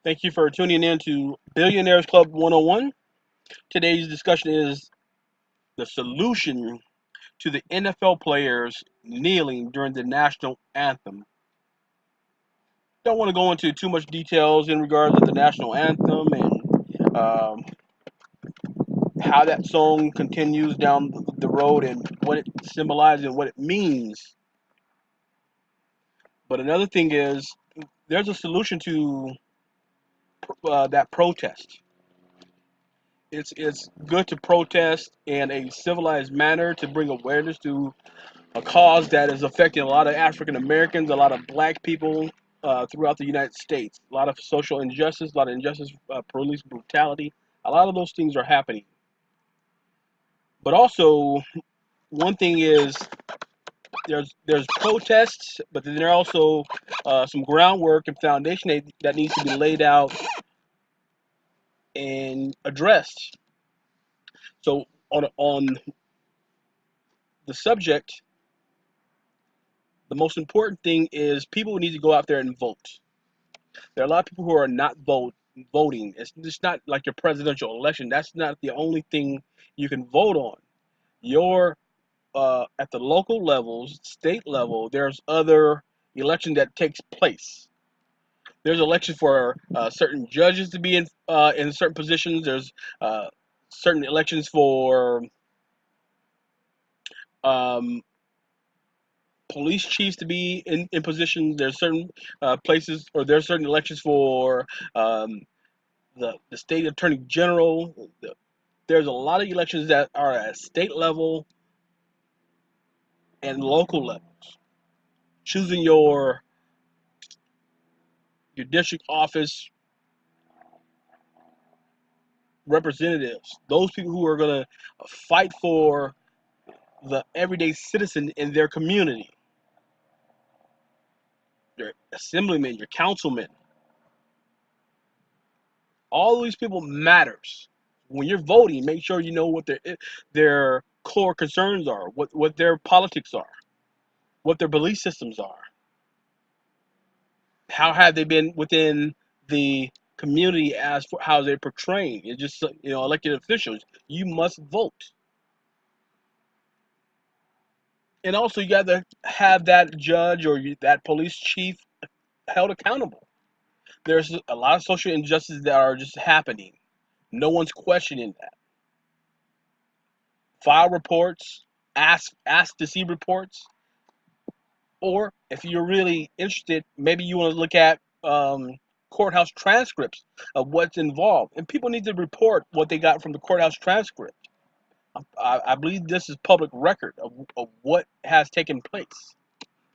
Thank you for tuning in to Billionaires Club 101. Today's discussion is the solution to the NFL players kneeling during the national anthem. Don't want to go into too much details in regards to the national anthem and how that song continues down the road and what it symbolizes and what it means. But another thing is, there's a solution to that protest. It's good to protest in a civilized manner to bring awareness to a cause that is affecting a lot of African Americans, a lot of black people throughout the United States. A lot of social injustice, a lot of injustice, police brutality. A lot of those things are happening. But also, one thing is there's protests, but then there are also some groundwork and foundation that needs to be laid out and addressed. So on the subject, the most important thing is people need to go out there and vote. There are a lot of people who are not voting. It's just not like your presidential election. That's not the only thing you can vote on. Your at the local levels, state level, there's other election that takes place. There's elections for certain judges to be in certain positions. There's certain elections for um, police chiefs to be in positions. There's certain places, or there's certain elections for um, the state attorney general. There's a lot of elections that are at state level and local levels. Choosing your district office representatives, those people who are going to fight for the everyday citizen in their community, your assemblymen, your councilmen, all these people matters. When you're voting, make sure you know what their core concerns are, what their politics are, what their belief systems are. How have they been within the community as for how they're portraying? It's just elected officials. You must vote, and also you got to have that judge or that police chief held accountable. There's a lot of social injustices that are just happening. No one's questioning that. File reports, ask to see reports, or if you're really interested, maybe you want to look at courthouse transcripts of what's involved. And people need to report what they got from the courthouse transcript. I believe this is public record of what has taken place.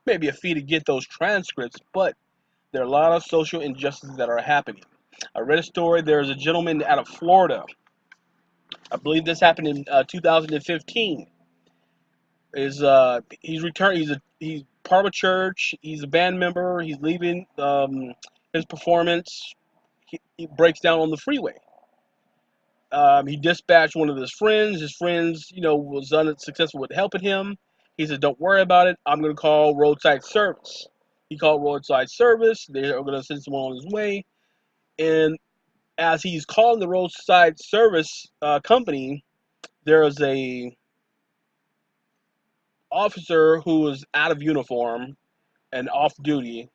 Maybe a fee to get those transcripts, but there are a lot of social injustices that are happening. I read a story. There's a gentleman out of Florida. I believe this happened in 2015. He's returned. He's part of a church. He's a band member. He's leaving his performance. He breaks down on the freeway. He dispatched one of his friends. His friends, was unsuccessful with helping him. He said, "Don't worry about it. I'm going to call roadside service." He called roadside service. They are going to send someone on his way. And as he's calling the roadside service company, there is a officer who was out of uniform and off duty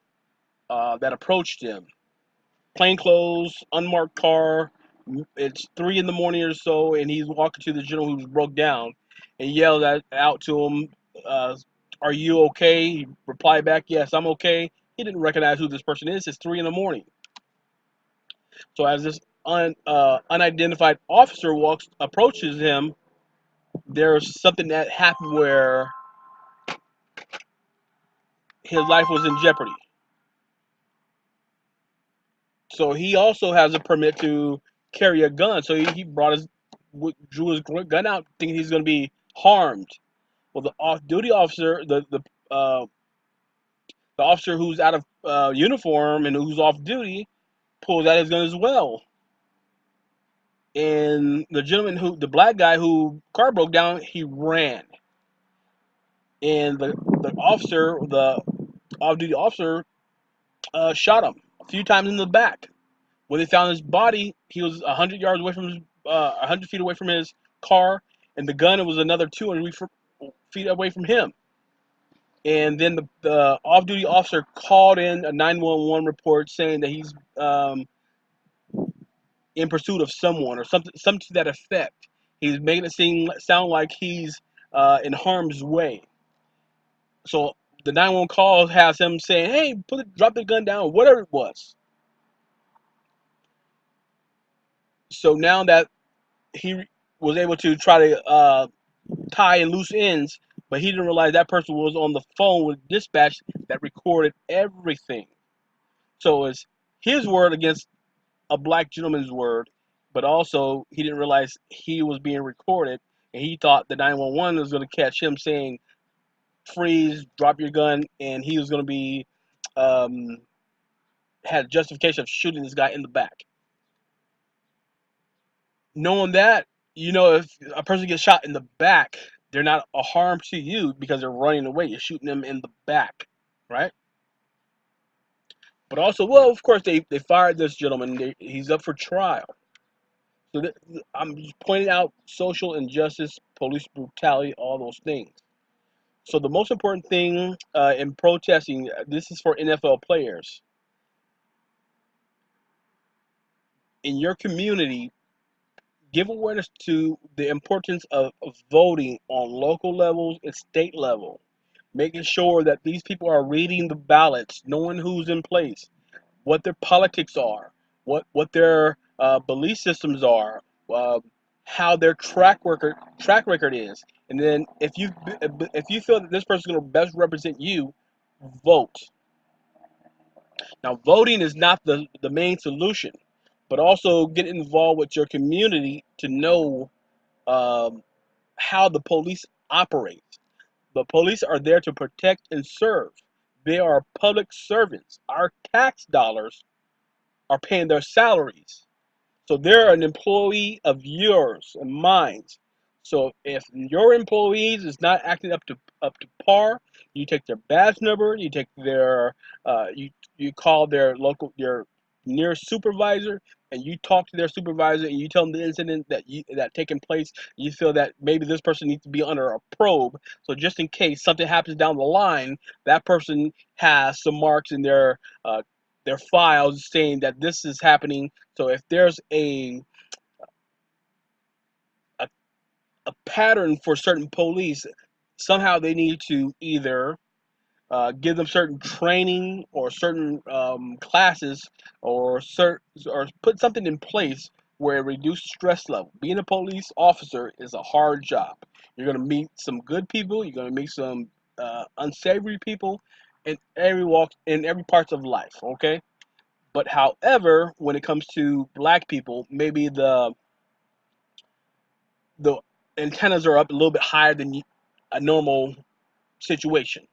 that approached him. Plain clothes, unmarked car. It's 3 in the morning or so, and he's walking to the general who's broke down, and yelled out to him, uh, "Are you okay?" He replied back, "Yes, I'm okay." He didn't recognize who this person is. It's 3 in the morning. So as this unidentified officer approaches him, there's something that happened where his life was in jeopardy. So he also has a permit to carry a gun. So he drew his gun out, thinking he's going to be harmed. Well, the off-duty officer, the officer who's out of uniform and who's off duty, pulls out his gun as well. And the black guy who car broke down, he ran. And the off-duty officer, shot him a few times in the back. When they found his body, he was 100 yards away from his, 100 feet away from his car, and the gun was another 200 feet away from him. And then the off-duty officer called in a 911 report saying that he's in pursuit of someone or something to that effect. He's making it sound like he's in harm's way. So the 911 call has him saying, "Hey, drop the gun down," whatever it was. So now that he was able to try to tie in loose ends, but he didn't realize that person was on the phone with dispatch that recorded everything. So it's his word against a black gentleman's word, but also he didn't realize he was being recorded, and he thought the 911 was going to catch him saying, "Freeze, drop your gun," and he was going to be um, had justification of shooting this guy in the back. Knowing that, if a person gets shot in the back, they're not a harm to you because they're running away. You're shooting them in the back, right? But also, well, of course, they fired this gentleman. He's up for trial. So I'm just pointing out social injustice, police brutality, all those things. So the most important thing in protesting, this is for NFL players. In your community, give awareness to the importance of voting on local levels and state level. Making sure that these people are reading the ballots, knowing who's in place, what their politics are, what their belief systems are, uh, how their track record is, and then if you feel that this person is going to best represent you, vote. Now, voting is not the main solution, but also get involved with your community to know um, how the police operate. The police are there to protect and serve. They are public servants. Our tax dollars are paying their salaries. So they're an employee of yours and mine. So if your employees is not acting up to par, you take their badge number, you take their you call their nearest supervisor, and you talk to their supervisor and you tell them the incident that taken place. You feel that maybe this person needs to be under a probe. So just in case something happens down the line, that person has some marks in their files saying that this is happening. So if there's a, a pattern for certain police, somehow they need to either give them certain training or certain classes or put something in place where it reduces stress level. Being a police officer is a hard job. You're going to meet some good people. You're going to meet some unsavory people in every parts of life. Okay. But however, when it comes to black people, maybe the antennas are up a little bit higher than a normal situation.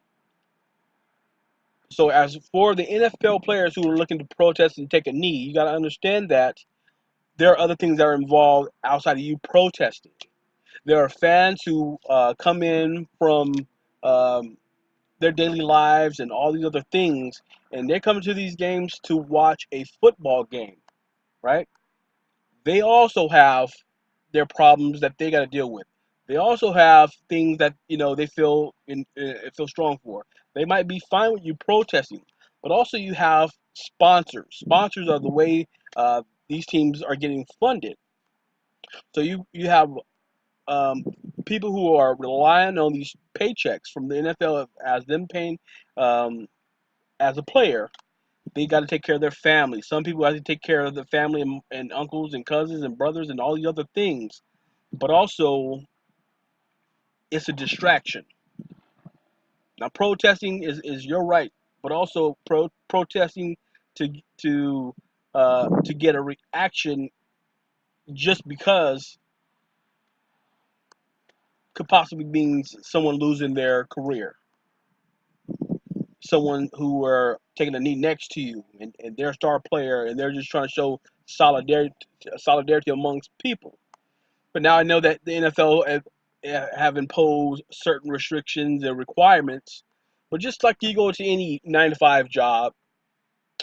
So as for the NFL players who are looking to protest and take a knee, you got to understand that there are other things that are involved outside of you protesting. There are fans who come in from um, their daily lives and all these other things, and they're coming to these games to watch a football game, right? They also have their problems that they got to deal with. They also have things that they feel strong for. They might be fine with you protesting, but also you have sponsors. Sponsors are the way these teams are getting funded. So you have um, people who are relying on these paychecks from the NFL as them paying um, as a player. They got to take care of their family. Some people have to take care of the family and uncles and cousins and brothers and all these other things. But also, it's a distraction. Now, protesting is your right, but also protesting to to get a reaction just because could possibly mean someone losing their career, someone who are taking a knee next to you, and they're a star player, and they're just trying to show solidarity amongst people. But now I know that the NFL have imposed certain restrictions and requirements. But just like you go to any 9 to 5 job,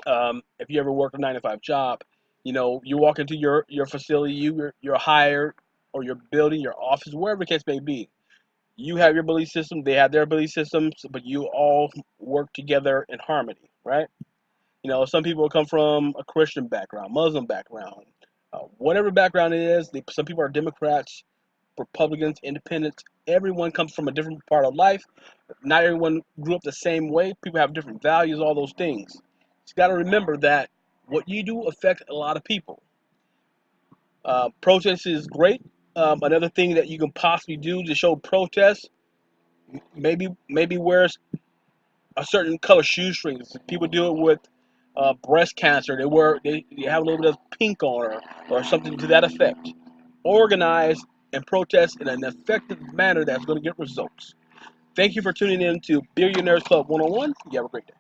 if you ever work a 9 to 5 job, You know, you walk into your facility, you're hired, or your building, your office, wherever the case may be. You have your belief system, they have their belief systems, but you all work together in harmony, right? You know, some people come from a Christian background, Muslim background, whatever background it is. Some people are Democrats, Republicans, Independents. Everyone comes from a different part of life. Not everyone grew up the same way. People have different values, all those things. You got to remember that what you do affects a lot of people. Protest is great. Another thing that you can possibly do to show protest, maybe wear a certain color shoestrings. People do it with breast cancer. They have a little bit of pink on, or something to that effect. Organize and protest in an effective manner that's going to get results. Thank you for tuning in to Billionaires Club 101. You have a great day.